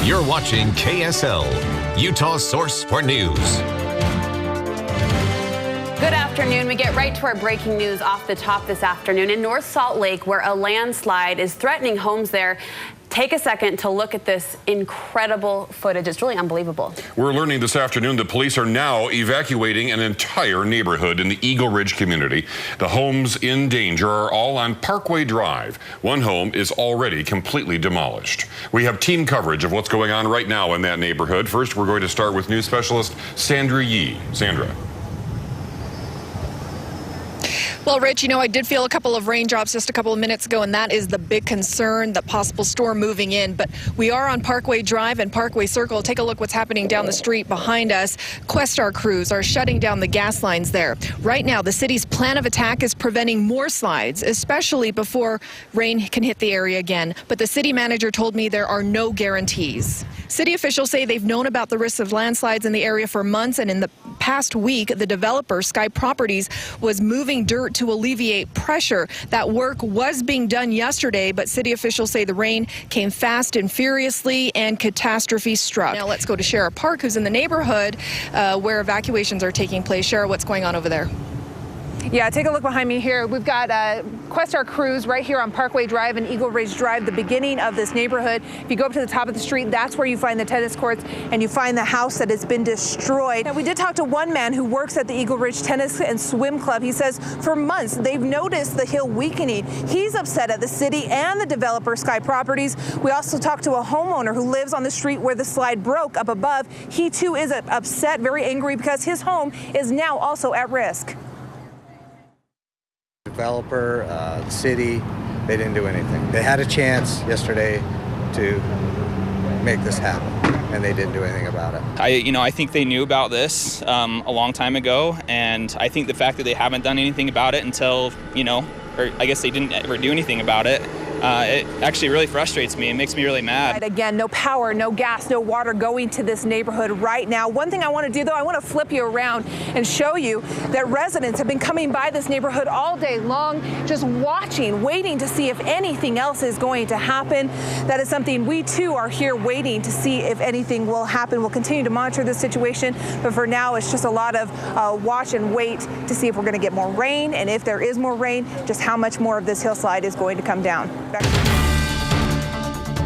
You're watching KSL, Utah's source for news. Good afternoon. We get right to our breaking news off the top this afternoon in North Salt Lake, where a landslide is threatening homes there. Take a second to look at this incredible footage. It's really unbelievable. We're learning this afternoon that police are now evacuating an entire neighborhood in the Eagle Ridge community. The homes in danger are all on Parkway Drive. One home is already completely demolished. We have team coverage of what's going on right now in that neighborhood. First, we're going to start with news specialist Sandra Yee. Sandra. Well, Rich, I did feel a couple of raindrops just a couple of minutes ago, and that is the big concern, the possible storm moving in. But we are on Parkway Drive and Parkway Circle. Take a look what's happening down the street behind us. Questar crews are shutting down the gas lines there. Right now, the city's plan of attack is preventing more slides, especially before rain can hit the area again. But the city manager told me there are no guarantees. City officials say they've known about the risks of landslides in the area for months, and in the past week, the developer, Sky Properties, was moving dirt to alleviate pressure. That work was being done yesterday, but city officials say the rain came fast and furiously and catastrophe struck. Now let's go to Shara Park, who's in the neighborhood where evacuations are taking place. Shara, what's going on over there? Yeah, take a look behind me here. We've got Questar crews right here on Parkway Drive and Eagle Ridge Drive, the beginning of this neighborhood. If you go up to the top of the street, that's where you find the tennis courts and you find the house that has been destroyed. Now, we did talk to one man who works at the Eagle Ridge Tennis and Swim Club. He says for months they've noticed the hill weakening. He's upset at the city and the developer, Sky Properties. We also talked to a homeowner who lives on the street where the slide broke up above. He too is upset, very angry, because his home is now also at risk. Developer, the city, they didn't do anything. They had a chance yesterday to make this happen, and they didn't do anything about it. I think they knew about this a long time ago, and I think the fact that they haven't done anything about it until, or I guess they didn't ever do anything about it, it actually really frustrates me. It makes me really mad. Again, no power, no gas, no water going to this neighborhood right now. One thing I want to do, though, I want to flip you around and show you that residents have been coming by this neighborhood all day long, just watching, waiting to see if anything else is going to happen. That is something we, too, are here waiting to see if anything will happen. We'll continue to monitor this situation, but for now, it's just a lot of watch and wait to see if we're going to get more rain, and if there is more rain, just how much more of this hillside is going to come down.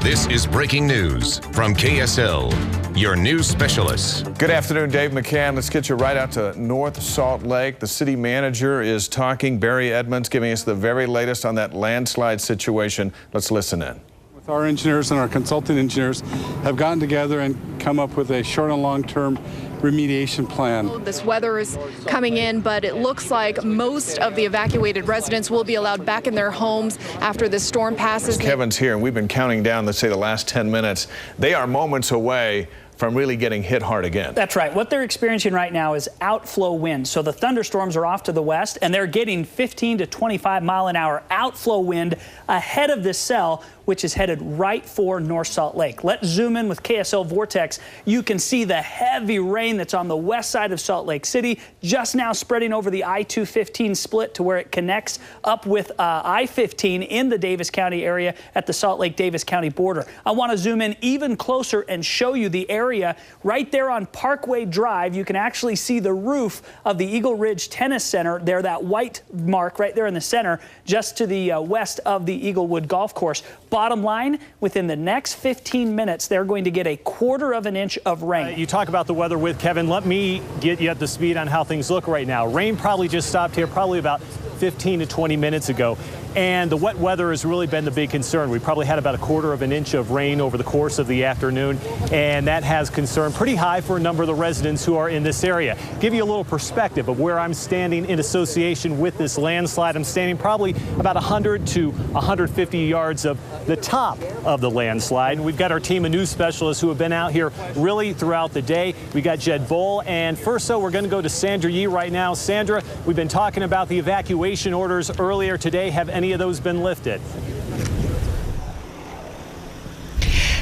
This is breaking news from KSL, your news specialists. Good afternoon, Dave McCann. Let's get you right out to North Salt Lake. The city manager is talking. Barry Edmonds giving us the very latest on that landslide situation. Let's listen in. Our engineers and our consulting engineers have gotten together and come up with a short and long-term remediation plan. This weather is coming in, but it looks like most of the evacuated residents will be allowed back in their homes after this storm passes. Kevin's here, and we've been counting down, let's say, the last 10 minutes. They are moments away from really getting hit hard again. That's right. What they're experiencing right now is outflow wind. So the thunderstorms are off to the west, and they're getting 15 to 25 mile an hour outflow wind ahead of this cell, which is headed right for North Salt Lake. Let's zoom in with KSL Vortex. You can see the heavy rain that's on the west side of Salt Lake City, just now spreading over the I-215 split to where it connects up with I-15 in the Davis County area at the Salt Lake-Davis County border. I want to zoom in even closer and show you the area right there on Parkway Drive. You can actually see the roof of the Eagle Ridge Tennis Center there, that white mark right there in the center, just to the west of the Eaglewood Golf Course. Bottom line, within the next 15 minutes, they're going to get a quarter of an inch of rain. You talk about the weather with Kevin. Let me get you up to speed on how things look right now. Rain probably just stopped here probably about 15 to 20 minutes ago. And the wet weather has really been the big concern. We probably had about a quarter of an inch of rain over the course of the afternoon, and that has concern pretty high for a number of the residents who are in this area. Give you a little perspective of where I'm standing in association with this landslide. I'm standing probably about 100 to 150 yards of the top of the landslide. And we've got our team of news specialists who have been out here really throughout the day. We got Jed Bull, and first, we're going to go to Sandra Yee right now. Sandra, we've been talking about the evacuation orders earlier today. Have any of those been lifted?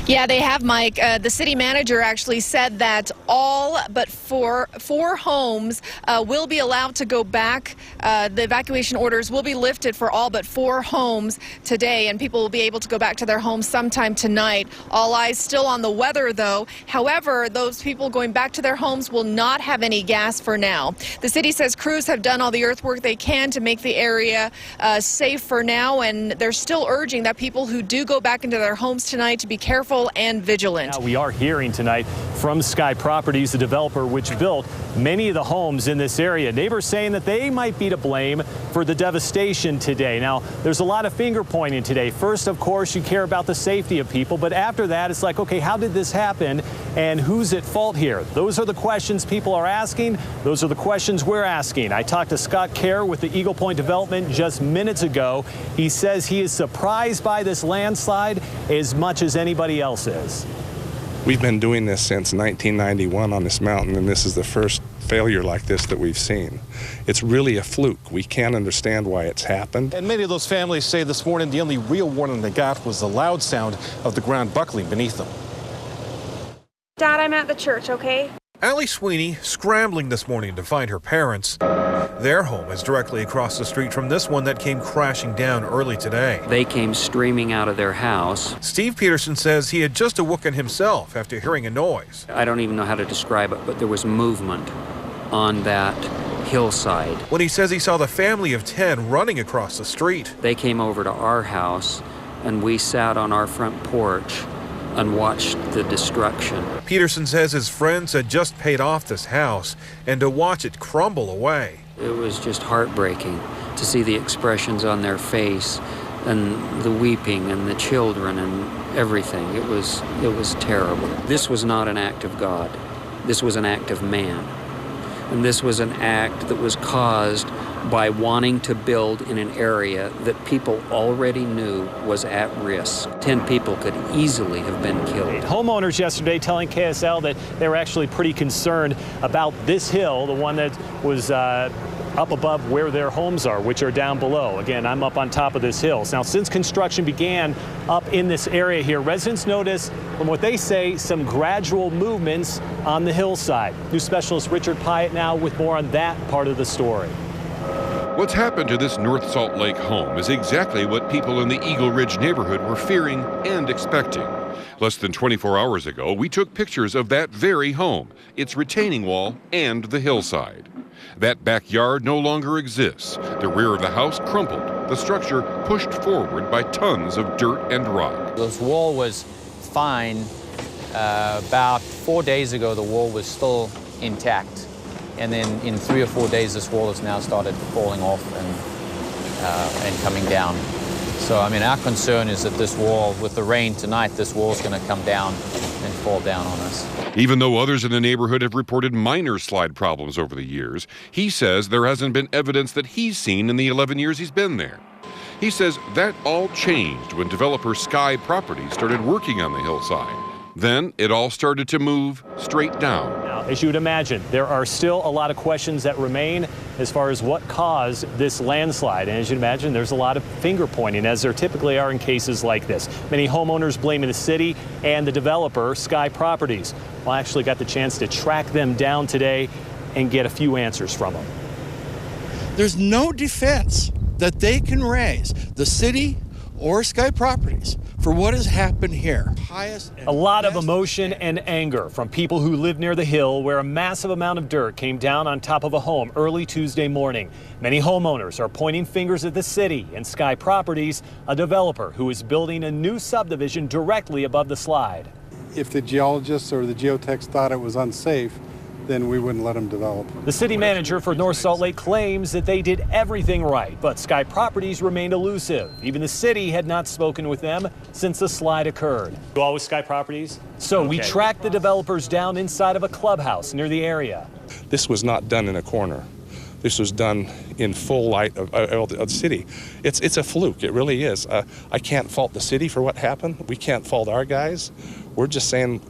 Yeah, they have, Mike. The city manager actually said that all but four homes will be allowed to go back. The evacuation orders will be lifted for all but 4 homes today, and people will be able to go back to their homes sometime tonight. All eyes still on the weather, though. However, those people going back to their homes will not have any gas for now. The city says crews have done all the earthwork they can to make the area safe for now, and they're still urging that people who do go back into their homes tonight to be careful and vigilant. Now, we are hearing tonight from Sky Properties, the developer which built many of the homes in this area. Neighbors saying that they might be to blame for the devastation today. Now, there's a lot of finger pointing today. First, of course, you care about the safety of people, but after that, it's like, okay, how did this happen and who's at fault here? Those are the questions people are asking. Those are the questions we're asking. I talked to Scott Kerr with the Eagle Point Development just minutes ago. He says he is surprised by this landslide as much as anybody else is. We've been doing this since 1991 on this mountain, and this is the first failure like this that we've seen. It's really a fluke. We can't understand why it's happened. And many of those families say this morning the only real warning they got was the loud sound of the ground buckling beneath them. Dad, I'm at the church, okay? Allie Sweeney scrambling this morning to find her parents. Their home is directly across the street from this one that came crashing down early today. They came streaming out of their house. Steve Peterson says he had just awoken himself after hearing a noise. I don't even know how to describe it, but there was movement on that hillside. When he says he saw the family of 10 running across the street. They came over to our house, and we sat on our front porch and watched the destruction. Peterson says his friends had just paid off this house, and to watch it crumble away. It was just heartbreaking to see the expressions on their face and the weeping and the children and everything. It was terrible. This was not an act of God. This was an act of man. And this was an act that was caused by wanting to build in an area that people already knew was at risk. 10 people could easily have been killed. Homeowners yesterday telling KSL that they were actually pretty concerned about this hill, the one that was up above where their homes are, which are down below. Again, I'm up on top of this hill. Now, since construction began up in this area here, residents notice, from what they say, some gradual movements on the hillside. News specialist Richard Pyatt now with more on that part of the story. What's happened to this North Salt Lake home is exactly what people in the Eagle Ridge neighborhood were fearing and expecting. Less than 24 hours ago, we took pictures of that very home, its retaining wall, and the hillside. That backyard no longer exists. The rear of the house crumpled, the structure pushed forward by tons of dirt and rock. This wall was fine. About 4 days ago, the wall was still intact. And then in 3 or 4 days, this wall has now started falling off and coming down. So, I mean, our concern is that this wall, with the rain tonight, this wall is going to come down and fall down on us. Even though others in the neighborhood have reported minor slide problems over the years, he says there hasn't been evidence that he's seen in the 11 years he's been there. He says that all changed when developer Sky Properties started working on the hillside. Then it all started to move straight down. Now, as you would imagine, there are still a lot of questions that remain as far as what caused this landslide. And as you'd imagine, there's a lot of finger pointing, as there typically are in cases like this. Many homeowners blaming the city and the developer, Sky Properties. Well, I actually got the chance to track them down today and get a few answers from them. There's no defense that they can raise, the city or Sky Properties, for what has happened here. A lot of emotion and anger from people who live near the hill where a massive amount of dirt came down on top of a home early Tuesday morning. Many homeowners are pointing fingers at the city and Sky Properties, a developer who is building a new subdivision directly above the slide. If the geologists or the geotechs thought it was unsafe, then we wouldn't let them develop. The city manager for North Salt Lake claims that they did everything right, but Sky Properties remained elusive. Even the city had not spoken with them since the slide occurred. You all with Sky Properties? So we tracked the developers down inside of a clubhouse near the area. This was not done in a corner. This was done in full light of the city. It's a fluke, it really is. I can't fault the city for what happened. We can't fault our guys. We're just saying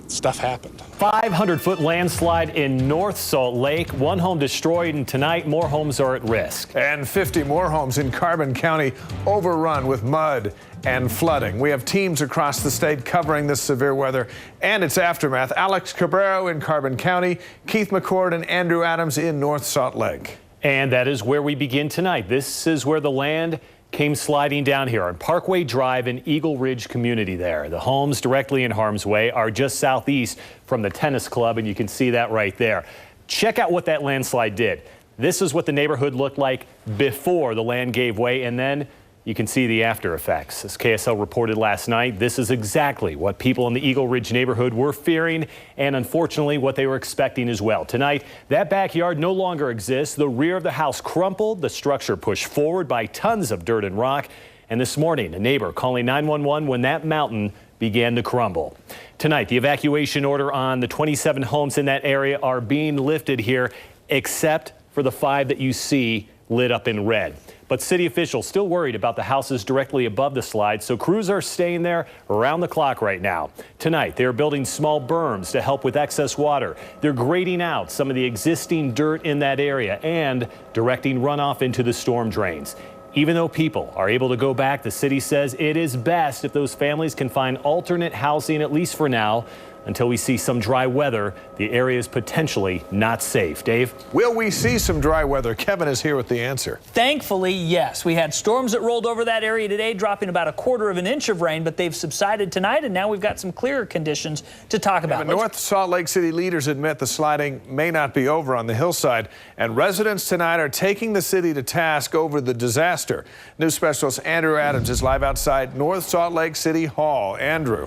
stuff happened. 500-foot landslide in North Salt Lake. One home destroyed, and tonight more homes are at risk. And 50 more homes in Carbon County overrun with mud and flooding. We have teams across the state covering this severe weather and its aftermath. Alex Cabrero in Carbon County, Keith McCord and Andrew Adams in North Salt Lake. And that is where we begin tonight. This is where the land came sliding down here on Parkway Drive in Eagle Ridge community there. The homes directly in harm's way are just southeast from the tennis club, and you can see that right there. Check out what that landslide did. This is what the neighborhood looked like before the land gave way, and then you can see the after effects. As KSL reported last night, this is exactly what people in the Eagle Ridge neighborhood were fearing and unfortunately what they were expecting as well. Tonight, that backyard no longer exists. The rear of the house crumpled, the structure pushed forward by tons of dirt and rock. And this morning, a neighbor calling 911 when that mountain began to crumble. Tonight, the evacuation order on the 27 homes in that area are being lifted here, except for the 5 that you see lit up in red. But city officials still worried about the houses directly above the slide, so crews are staying there around the clock right now. Tonight, they're building small berms to help with excess water. They're grading out some of the existing dirt in that area and directing runoff into the storm drains. Even though people are able to go back, the city says it is best if those families can find alternate housing, at least for now. Until we see some dry weather, the area is potentially not safe. Dave? Will we see some dry weather? Kevin is here with the answer. Thankfully, yes. We had storms that rolled over that area today, dropping about 1/4 inch of rain, but they've subsided tonight, and now we've got some clearer conditions to talk about. North Salt Lake City leaders admit the sliding may not be over on the hillside, and residents tonight are taking the city to task over the disaster. News specialist Andrew Adams is live outside North Salt Lake City Hall. Andrew.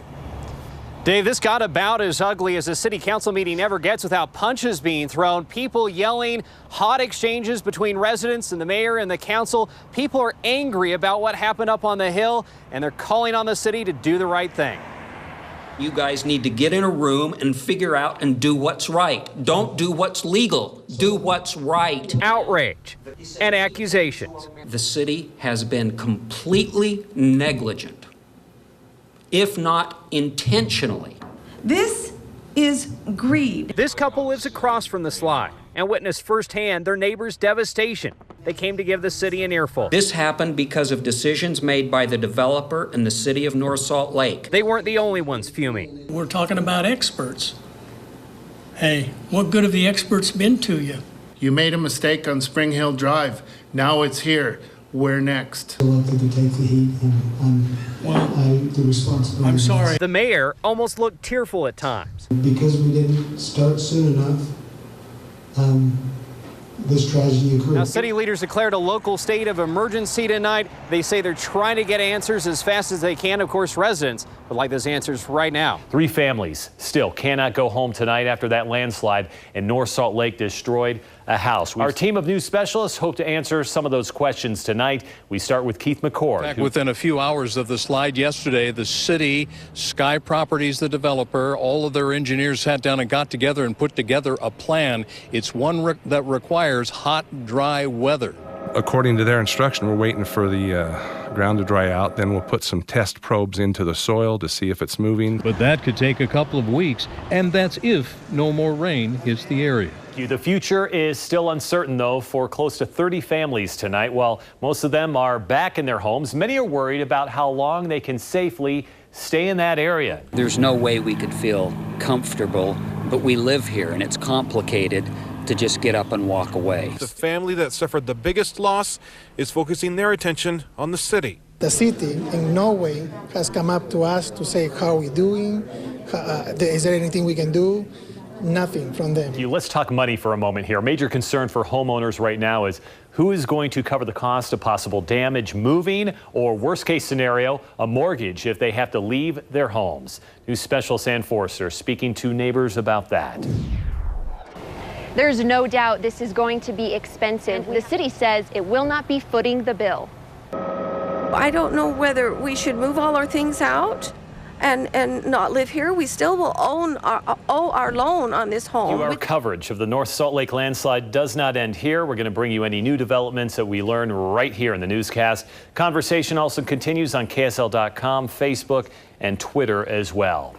Dave, this got about as ugly as a city council meeting ever gets without punches being thrown, people yelling, hot exchanges between residents and the mayor and the council. People are angry about what happened up on the hill, and they're calling on the city to do the right thing. You guys need to get in a room and figure out and do what's right. Don't do what's legal. Do what's right. Outrage and accusations. The city has been completely negligent, if not intentionally. This is greed. This couple lives across from the slide and witnessed firsthand their neighbor's devastation. They came to give the city an earful. This happened because of decisions made by the developer and the city of North Salt Lake. They weren't the only ones fuming. We're talking about experts. Hey, what good have the experts been to you? You made a mistake on Spring Hill Drive. Now it's here. Where next? Elected to take the heat and the responsibility. I'm sorry. The mayor almost looked tearful at times. Because we didn't start soon enough, this tragedy occurred. Now, city leaders declared a local state of emergency tonight. They say they're trying to get answers as fast as they can. Of course, residents would like those answers right now. 3 families still cannot go home tonight after that landslide in North Salt Lake destroyed a house. Our team of news specialists hope to answer some of those questions tonight. We start with Keith McCord. Within a few hours of the slide yesterday, the city, Sky Properties, the developer, all of their engineers sat down and got together and put together a plan. It's one that requires hot, dry weather. According to their instruction, we're waiting for the ground to dry out. Then we'll put some test probes into the soil to see if it's moving. But that could take a couple of weeks, and that's if no more rain hits the area. The future is still uncertain, though, for close to 30 families tonight. While most of them are back in their homes, many are worried about how long they can safely stay in that area. There's no way we could feel comfortable, but we live here, and it's complicated to just get up and walk away. The family that suffered the biggest loss is focusing their attention on the city. The city in no way has come up to us to say how are we doing, is there anything we can do. Nothing from them. Let's talk money for a moment here. A major concern for homeowners right now is who is going to cover the cost of possible damage moving, or worst case scenario, a mortgage if they have to leave their homes. News specialist Ann Forster speaking to neighbors about that. There's no doubt this is going to be expensive. The city says it will not be footing the bill. I don't know whether we should move all our things out and not live here. We still will owe our loan on this home. Our coverage of the North Salt Lake landslide does not end here. We're going to bring you any new developments that we learn right here in the newscast. Conversation also continues on KSL.com, Facebook, and Twitter as well.